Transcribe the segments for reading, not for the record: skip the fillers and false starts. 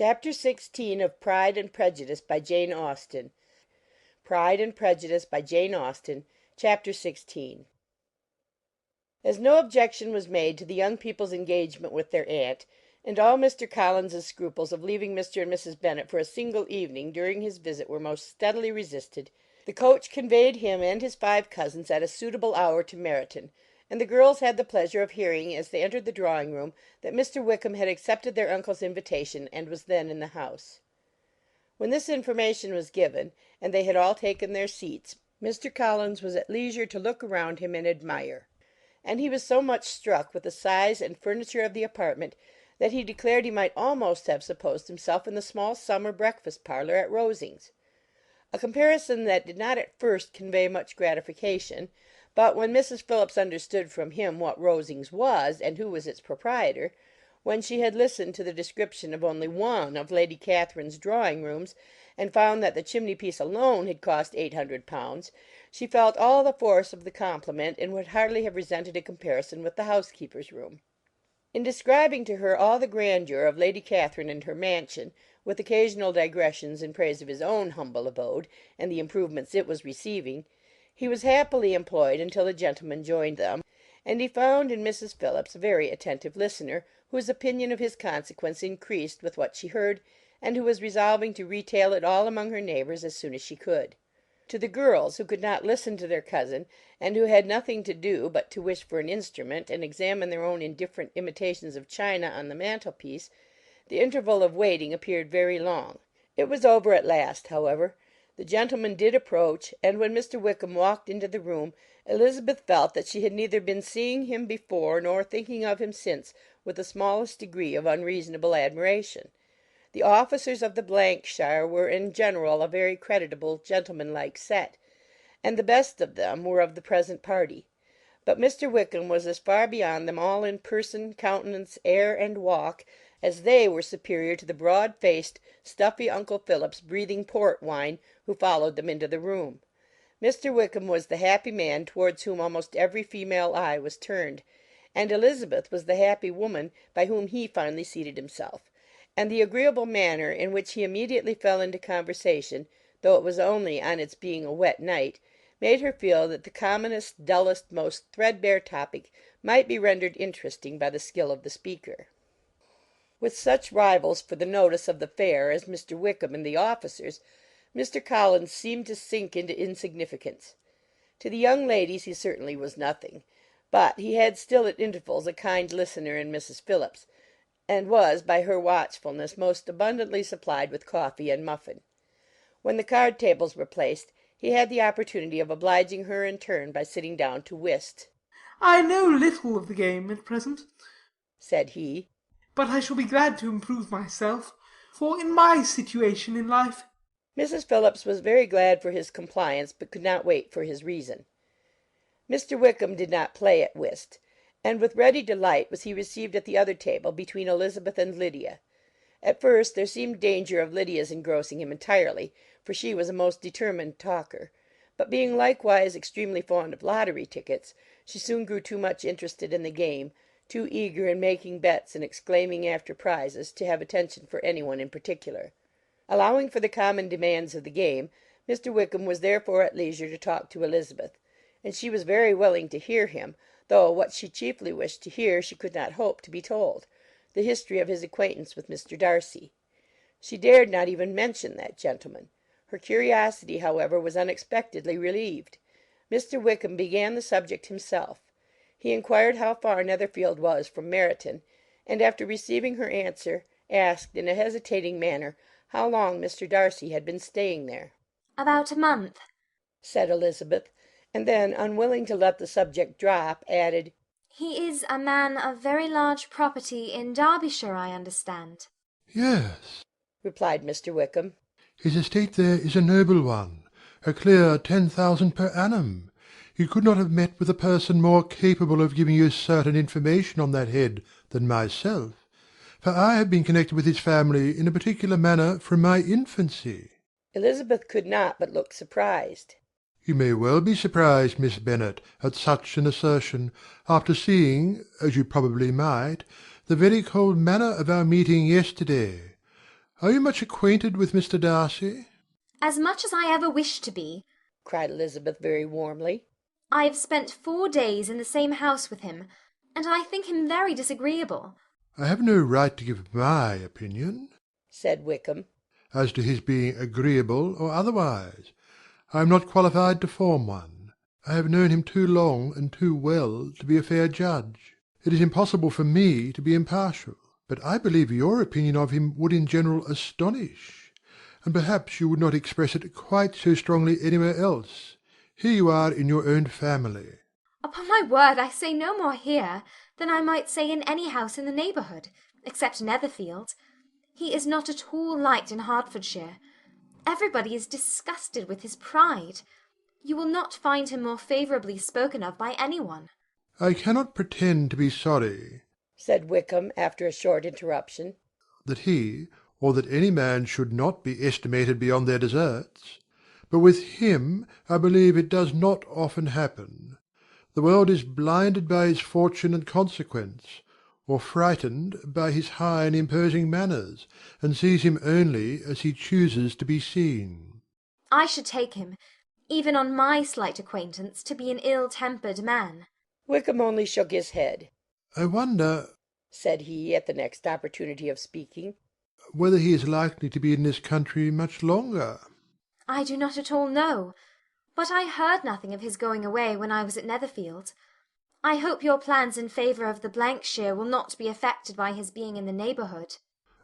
Chapter 16 of Pride and Prejudice by Jane Austen. Pride and Prejudice by Jane Austen, Chapter 16. As no objection was made to the young people's engagement with their aunt, and all Mr. Collins's scruples of leaving Mr. and Mrs. Bennet for a single evening during his visit were most steadily resisted, the coach conveyed him and his 5 cousins at a suitable hour to Meryton, and the girls had the pleasure of hearing, as they entered the drawing-room, that Mr. Wickham had accepted their uncle's invitation and was then in the house. When this information was given, and they had all taken their seats, Mr. Collins was at leisure to look around him and admire, and he was so much struck with the size and furniture of the apartment that he declared he might almost have supposed himself in the small summer breakfast parlour at Rosings, a comparison that did not at first convey much gratification. But when Mrs. Phillips understood from him what Rosings was, and who was its proprietor, when she had listened to the description of only one of Lady Catherine's drawing-rooms, and found that the chimney-piece alone had cost £800, she felt all the force of the compliment, and would hardly have resented a comparison with the housekeeper's room. In describing to her all the grandeur of Lady Catherine and her mansion, with occasional digressions in praise of his own humble abode, and the improvements it was receiving, he was happily employed until the gentlemen joined them, and he found in Mrs. Phillips a very attentive listener, whose opinion of his consequence increased with what she heard, and who was resolving to retail it all among her neighbours as soon as she could. To the girls, who could not listen to their cousin, and who had nothing to do but to wish for an instrument, and examine their own indifferent imitations of china on the mantelpiece, the interval of waiting appeared very long. It was over at last, however. The gentlemen did approach, and when Mr. Wickham walked into the room, Elizabeth felt that she had neither been seeing him before nor thinking of him since with the smallest degree of unreasonable admiration. The officers of the shire were in general a very creditable, gentlemanlike set, and the best of them were of the present party; but Mr. Wickham was as far beyond them all in person, countenance, air, and walk, as they were superior to the broad-faced, stuffy Uncle Phillips breathing port wine who followed them into the room. Mr. Wickham was the happy man towards whom almost every female eye was turned, and Elizabeth was the happy woman by whom he finally seated himself, and the agreeable manner in which he immediately fell into conversation, though it was only on its being a wet night, made her feel that the commonest, dullest, most threadbare topic might be rendered interesting by the skill of the speaker. With such rivals for the notice of the fair as Mr. Wickham and the officers, Mr. Collins seemed to sink into insignificance. To the young ladies he certainly was nothing, but he had still at intervals a kind listener in Mrs. Phillips, and was, by her watchfulness, most abundantly supplied with coffee and muffin. When the card tables were placed, he had the opportunity of obliging her in turn by sitting down to whist. "I know little of the game at present," said he, "but I shall be glad to improve myself, for in my situation in life—" Mrs. Phillips was very glad for his compliance, but could not wait for his reason. Mr. Wickham did not play at whist, and with ready delight was he received at the other table between Elizabeth and Lydia. At first there seemed danger of Lydia's engrossing him entirely, for she was a most determined talker; but being likewise extremely fond of lottery tickets, she soon grew too much interested in the game, too eager in making bets and exclaiming after prizes, to have attention for any one in particular. Allowing for the common demands of the game, Mr. Wickham was therefore at leisure to talk to Elizabeth, and she was very willing to hear him, though what she chiefly wished to hear she could not hope to be told, the history of his acquaintance with Mr. Darcy. She dared not even mention that gentleman. Her curiosity, however, was unexpectedly relieved. Mr. Wickham began the subject himself. He inquired how far Netherfield was from Meryton, and after receiving her answer, asked in a hesitating manner how long Mr. Darcy had been staying there. "About a month," said Elizabeth, and then, unwilling to let the subject drop, added, "He is a man of very large property in Derbyshire, I understand." "Yes," replied Mr. Wickham. "his estate there is a noble one, a clear 10,000 per annum. You could not have met with a person more capable of giving you certain information on that head than myself, for I have been connected with his family in a particular manner from my infancy." Elizabeth could not but look surprised. "You may well be surprised, Miss Bennet, at such an assertion, after seeing, as you probably might, the very cold manner of our meeting yesterday. Are you much acquainted with Mr. Darcy? As much as I ever wished to be. cried Elizabeth very warmly. I have spent 4 days in the same house with him, and I think him very disagreeable. I have no right to give my opinion, said Wickham, as to his being agreeable or otherwise. I am not qualified to form one. I have known him too long and too well to be a fair judge. It is impossible for me to be impartial, but I believe your opinion of him would in general astonish, and perhaps you would not express it quite so strongly anywhere else. Here you are in your own family. Upon my word, I say no more here than I might say in any house in the neighbourhood, except Netherfield. He is not at all liked in Hertfordshire. Everybody is disgusted with his pride. You will not find him more favourably spoken of by any one. I cannot pretend to be sorry, said Wickham, after a short interruption, that he, or that any man should not be estimated beyond their deserts. But with him I believe it does not often happen. The world is blinded by his fortune and consequence, or frightened by his high and imposing manners, and sees him only as he chooses to be seen. I should take him, even on my slight acquaintance, to be an ill-tempered man. Wickham only shook his head. I wonder, said he, at the next opportunity of speaking, whether he is likely to be in this country much longer. I do not at all know, but I heard nothing of his going away when I was at Netherfield. I hope your plans in favour of the Blankshire will not be affected by his being in the neighbourhood.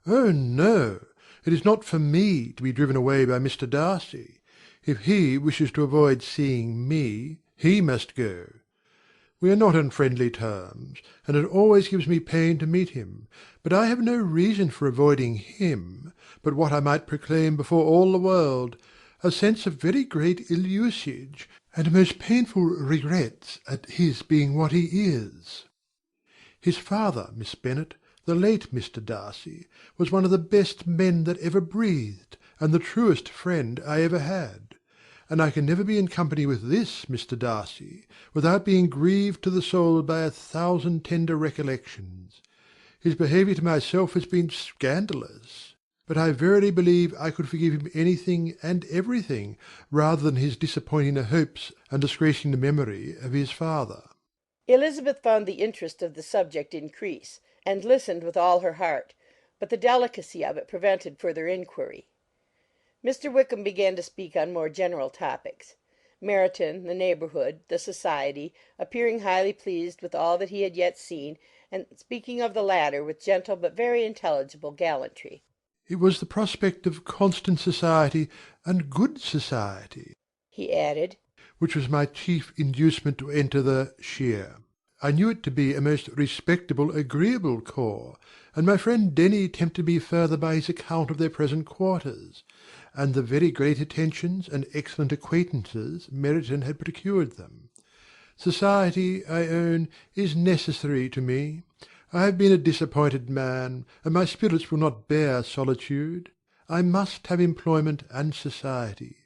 Oh, no, it is not for me to be driven away by Mr. Darcy. If he wishes to avoid seeing me, he must go. We are not on friendly terms, and it always gives me pain to meet him, but I have no reason for avoiding him but what I might proclaim before all the world, a sense of very great ill-usage, and most painful regrets at his being what he is. His father, Miss Bennet, the late Mr. Darcy, was one of the best men that ever breathed, and the truest friend I ever had. And I can never be in company with this Mr. Darcy without being grieved to the soul by 1,000 tender recollections. His behaviour to myself has been scandalous, but I verily believe I could forgive him anything and everything rather than his disappointing the hopes and disgracing the memory of his father. Elizabeth found the interest of the subject increase, and listened with all her heart, but the delicacy of it prevented further inquiry. Mr. Wickham began to speak on more general topics. Meryton, the neighbourhood, the society, appearing highly pleased with all that he had yet seen, and speaking of the latter with gentle but very intelligible gallantry. It was the prospect of constant society and good society, he added, which was my chief inducement to enter the shire. I knew it to be a most respectable, agreeable corps, and my friend Denny tempted me further by his account of their present quarters, and the very great attentions and excellent acquaintances Meryton had procured them. Society, I own, is necessary to me. I have been a disappointed man, and my spirits will not bear solitude. I must have employment and society.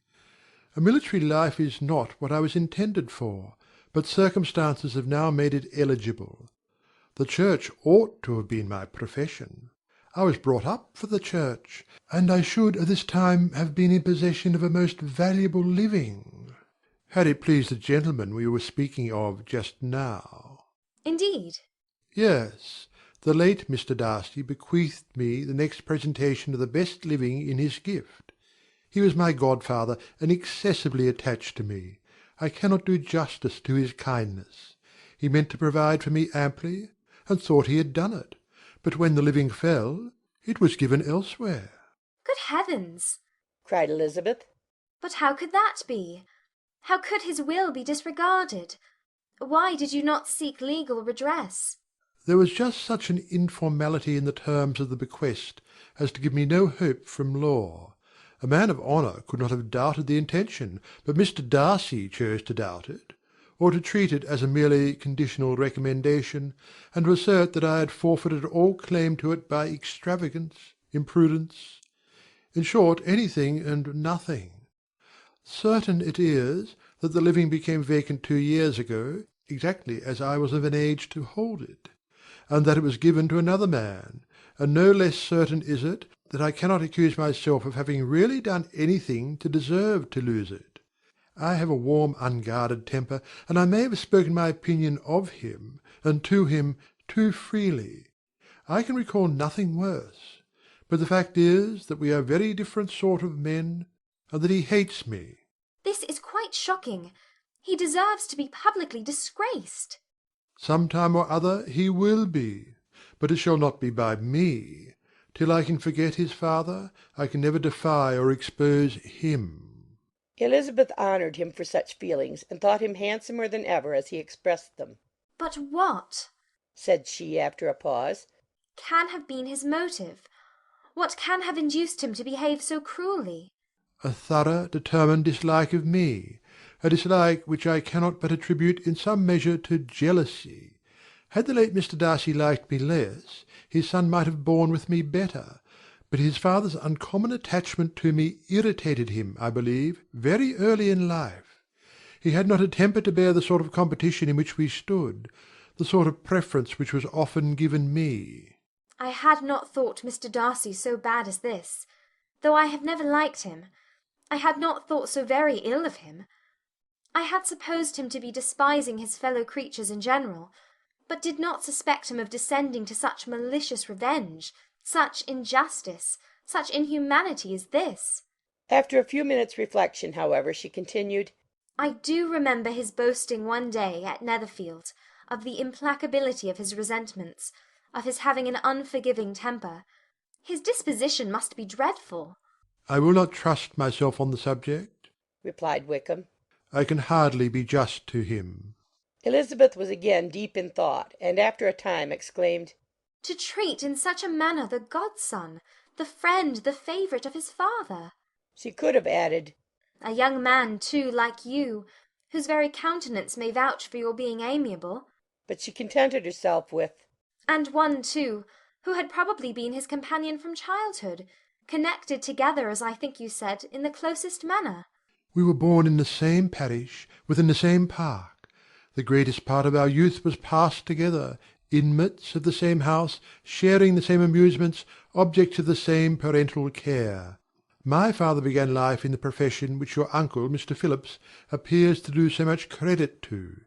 A military life is not what I was intended for, but circumstances have now made it eligible. The church ought to have been my profession. I was brought up for the church, and I should at this time have been in possession of a most valuable living, had it pleased the gentleman we were speaking of just now. Indeed? Yes, the late Mr. Darcy bequeathed me the next presentation of the best living in his gift. He was my godfather, and excessively attached to me. I cannot do justice to his kindness. He meant to provide for me amply, and thought he had done it. But when the living fell, it was given elsewhere. Good heavens! cried Elizabeth. But how could that be? How could his will be disregarded? Why did you not seek legal redress? There was just such an informality in the terms of the bequest as to give me no hope from law. A man of honour could not have doubted the intention, but Mr. Darcy chose to doubt it, or to treat it as a merely conditional recommendation, and to assert that I had forfeited all claim to it by extravagance, imprudence, in short, anything and nothing. Certain it is that the living became vacant 2 years ago, exactly as I was of an age to hold it, and that it was given to another man, and no less certain is it that I cannot accuse myself of having really done anything to deserve to lose it. I have a warm, unguarded temper, and I may have spoken my opinion of him, and to him, too freely. I can recall nothing worse. But the fact is that we are very different sort of men, and that he hates me. This is quite shocking. He deserves to be publicly disgraced. Some time or other he will be, but it shall not be by me. Till I can forget his father, I can never defy or expose him. Elizabeth honoured him for such feelings, and thought him handsomer than ever as he expressed them. But what, said she after a pause, can have been his motive? What can have induced him to behave so cruelly? A thorough, determined dislike of me, a dislike which I cannot but attribute in some measure to jealousy. Had the late Mr. Darcy liked me less, his son might have borne with me better, but his father's uncommon attachment to me irritated him, I believe, very early in life. He had not a temper to bear the sort of competition in which we stood, the sort of preference which was often given me. I had not thought Mr. Darcy so bad as this. Though I have never liked him, I had not thought so very ill of him. I had supposed him to be despising his fellow creatures in general, but did not suspect him of descending to such malicious revenge, such injustice, such inhumanity as this. After a few minutes' reflection, however, she continued, I do remember his boasting one day at Netherfield of the implacability of his resentments, of his having an unforgiving temper. His disposition must be dreadful. I will not trust myself on the subject, replied Wickham. I can hardly be just to him. Elizabeth was again deep in thought, and after a time exclaimed, To treat in such a manner the godson, the friend, the favourite of his father! She could have added, A young man, too, like you, whose very countenance may vouch for your being amiable. But she contented herself with, And one, too, who had probably been his companion from childhood, connected together, as I think you said, in the closest manner. We were born in the same parish, within the same park. The greatest part of our youth was passed together, inmates of the same house, sharing the same amusements, objects of the same parental care. My father began life in the profession which your uncle, Mr. Phillips, appears to do so much credit to,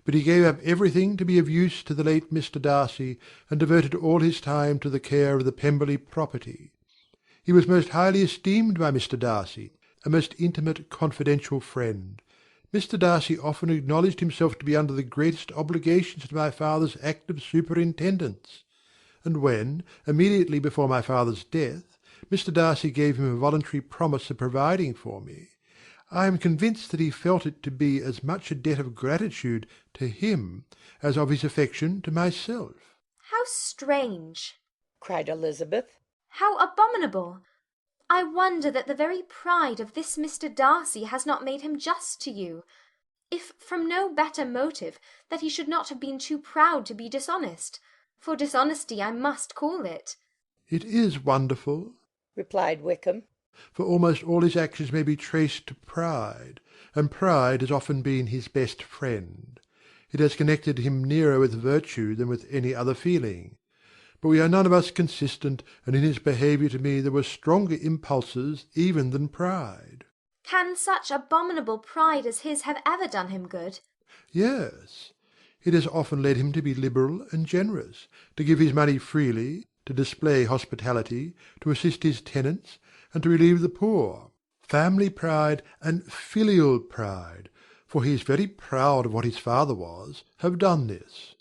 but he gave up everything to be of use to the late Mr. Darcy, and devoted all his time to the care of the Pemberley property. He was most highly esteemed by Mr. Darcy, a most intimate confidential friend. Mr. Darcy often acknowledged himself to be under the greatest obligations to my father's active superintendence; and when, immediately before my father's death, Mr. Darcy gave him a voluntary promise of providing for me, I am convinced that he felt it to be as much a debt of gratitude to him as of his affection to myself. How strange! cried Elizabeth. How abominable! I wonder that the very pride of this Mr. Darcy has not made him just to you, if from no better motive, that he should not have been too proud to be dishonest, for dishonesty I must call it. It is wonderful, replied Wickham, for almost all his actions may be traced to pride, and pride has often been his best friend. It has connected him nearer with virtue than with any other feeling. But we are none of us consistent, and in his behaviour to me there were stronger impulses even than pride. Can such abominable pride as his have ever done him good? Yes. It has often led him to be liberal and generous, to give his money freely, to display hospitality, to assist his tenants, and to relieve the poor. Family pride and filial pride, for he is very proud of what his father was, have done this.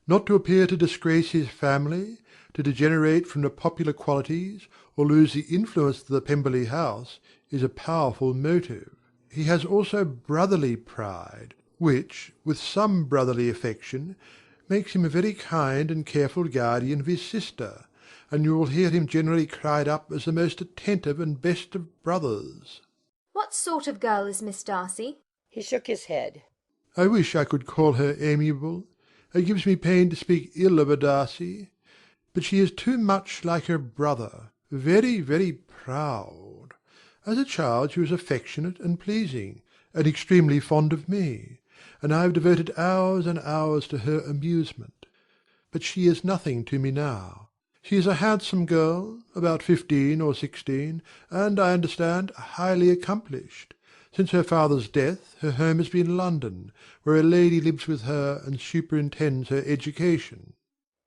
Not to appear to disgrace his family, to degenerate from the popular qualities, or lose the influence of the Pemberley house, is a powerful motive. He has also brotherly pride, which, with some brotherly affection, makes him a very kind and careful guardian of his sister, and you will hear him generally cried up as the most attentive and best of brothers. What sort of girl is Miss Darcy? He shook his head. I wish I could call her amiable. It gives me pain to speak ill of a Darcy, but she is too much like her brother, very, very proud. As a child she was affectionate and pleasing, and extremely fond of me, and I have devoted hours and hours to her amusement. But she is nothing to me now. She is a handsome girl, about 15 or 16, and, I understand, highly accomplished. Since her father's death, her home has been London, where a lady lives with her and superintends her education.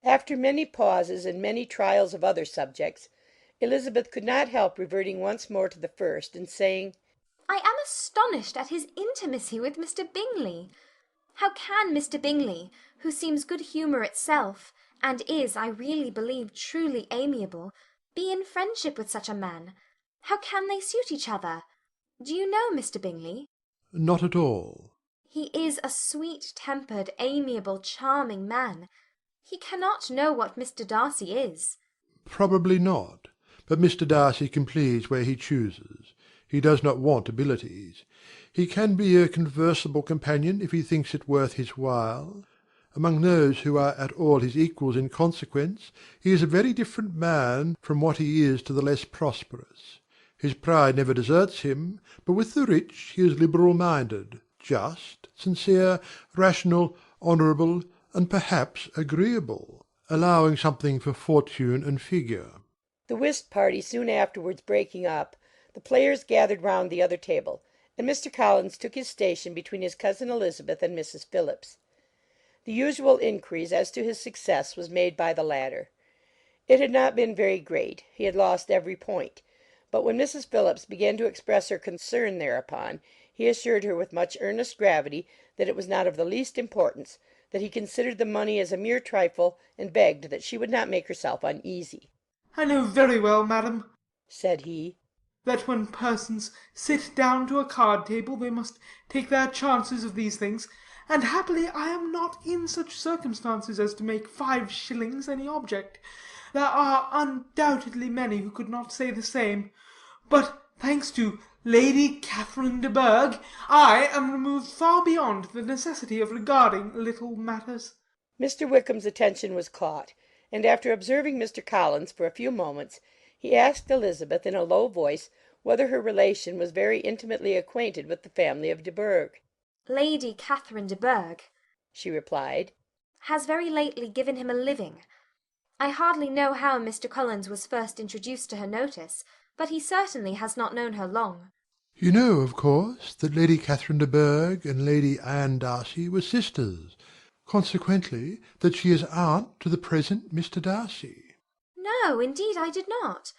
After many pauses and many trials of other subjects, Elizabeth could not help reverting once more to the first, and saying, I am astonished at his intimacy with Mr. Bingley. How can Mr. Bingley, who seems good humour itself, and is, I really believe, truly amiable, be in friendship with such a man? How can they suit each other? Do you know Mr. Bingley? Not at all. He is a sweet-tempered, amiable, charming man. He cannot know what Mr. Darcy is. Probably not. But Mr. Darcy can please where he chooses. He does not want abilities. He can be a conversable companion if he thinks it worth his while. Among those who are at all his equals in consequence, he is a very different man from what he is to the less prosperous. His pride never deserts him, but with the rich he is liberal-minded, just, sincere, rational, honourable, and perhaps agreeable, allowing something for fortune and figure. The whist party soon afterwards breaking up, the players gathered round the other table, and Mr. Collins took his station between his cousin Elizabeth and Mrs. Phillips. The usual inquiries as to his success was made by the latter. It had not been very great. He had lost every point. But when Mrs. Phillips began to express her concern thereupon, he assured her with much earnest gravity that it was not of the least importance, that he considered the money as a mere trifle, and begged that she would not make herself uneasy. I know very well, madam, said he, that when persons sit down to a card-table they must take their chances of these things, and happily I am not in such circumstances as to make 5 shillings any object. There are undoubtedly many who could not say the same. But, thanks to Lady Catherine de Bourgh, I am removed far beyond the necessity of regarding little matters. Mr. Wickham's attention was caught, and after observing Mr. Collins for a few moments, he asked Elizabeth in a low voice whether her relation was very intimately acquainted with the family of de Bourgh. Lady Catherine de Bourgh, she replied, has very lately given him a living. I hardly know how Mr. Collins was first introduced to her notice, but he certainly has not known her long. You know, of course, that Lady Catherine de Bourgh and Lady Anne Darcy were sisters, consequently that she is aunt to the present Mr. Darcy. No, indeed I did not.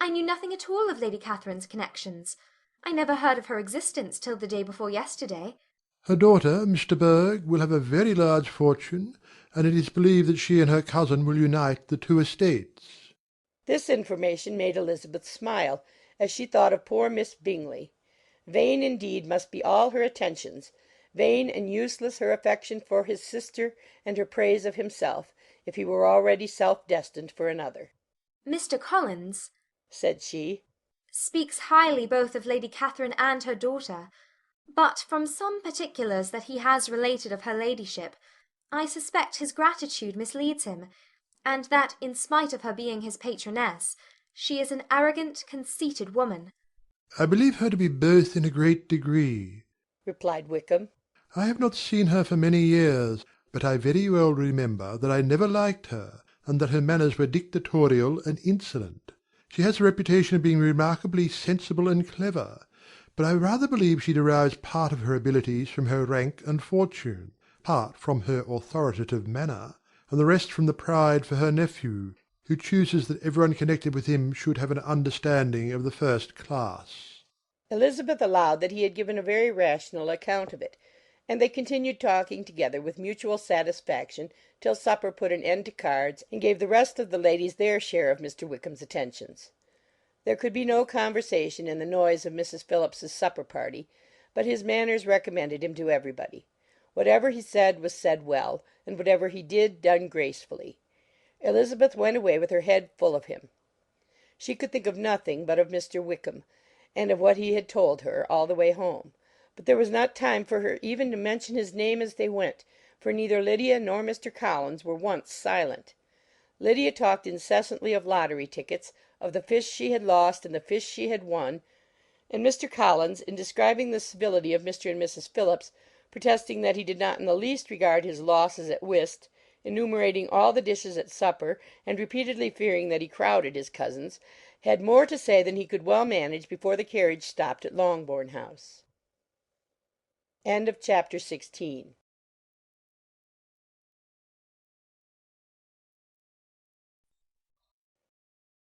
I knew nothing at all of Lady Catherine's connections. I never heard of her existence till the day before yesterday. Her daughter, Miss de Bourgh, will have a very large fortune, and it is believed that she and her cousin will unite the 2 estates. This information made Elizabeth smile, as she thought of poor Miss Bingley. Vain indeed must be all her attentions, vain and useless her affection for his sister and her praise of himself, if he were already self-destined for another. Mr. Collins, said she, speaks highly both of Lady Catherine and her daughter, but from some particulars that he has related of her ladyship, I suspect his gratitude misleads him, and that, in spite of her being his patroness, she is an arrogant, conceited woman. I believe her to be both in a great degree, replied Wickham. I have not seen her for many years, but I very well remember that I never liked her, and that her manners were dictatorial and insolent. She has a reputation of being remarkably sensible and clever, but I rather believe she derives part of her abilities from her rank and fortune, part from her authoritative manner, and the rest from the pride for her nephew, who chooses that everyone connected with him should have an understanding of the first class. Elizabeth allowed that he had given a very rational account of it, and they continued talking together with mutual satisfaction till supper put an end to cards, and gave the rest of the ladies their share of Mr. Wickham's attentions. There could be no conversation in the noise of Mrs. Phillips's supper party, but his manners recommended him to everybody. Whatever he said was said well, and whatever he did, done gracefully. Elizabeth went away with her head full of him. She could think of nothing but of Mr. Wickham, and of what he had told her all the way home. But there was not time for her even to mention his name as they went, for neither Lydia nor Mr. Collins were once silent. Lydia talked incessantly of lottery tickets, of the fish she had lost and the fish she had won, and Mr. Collins, in describing the civility of Mr. and Mrs. Phillips, protesting that he did not in the least regard his losses at whist, enumerating all the dishes at supper, and repeatedly fearing that he crowded his cousins, had more to say than he could well manage before the carriage stopped at Longbourn House. CHAPTER XVII.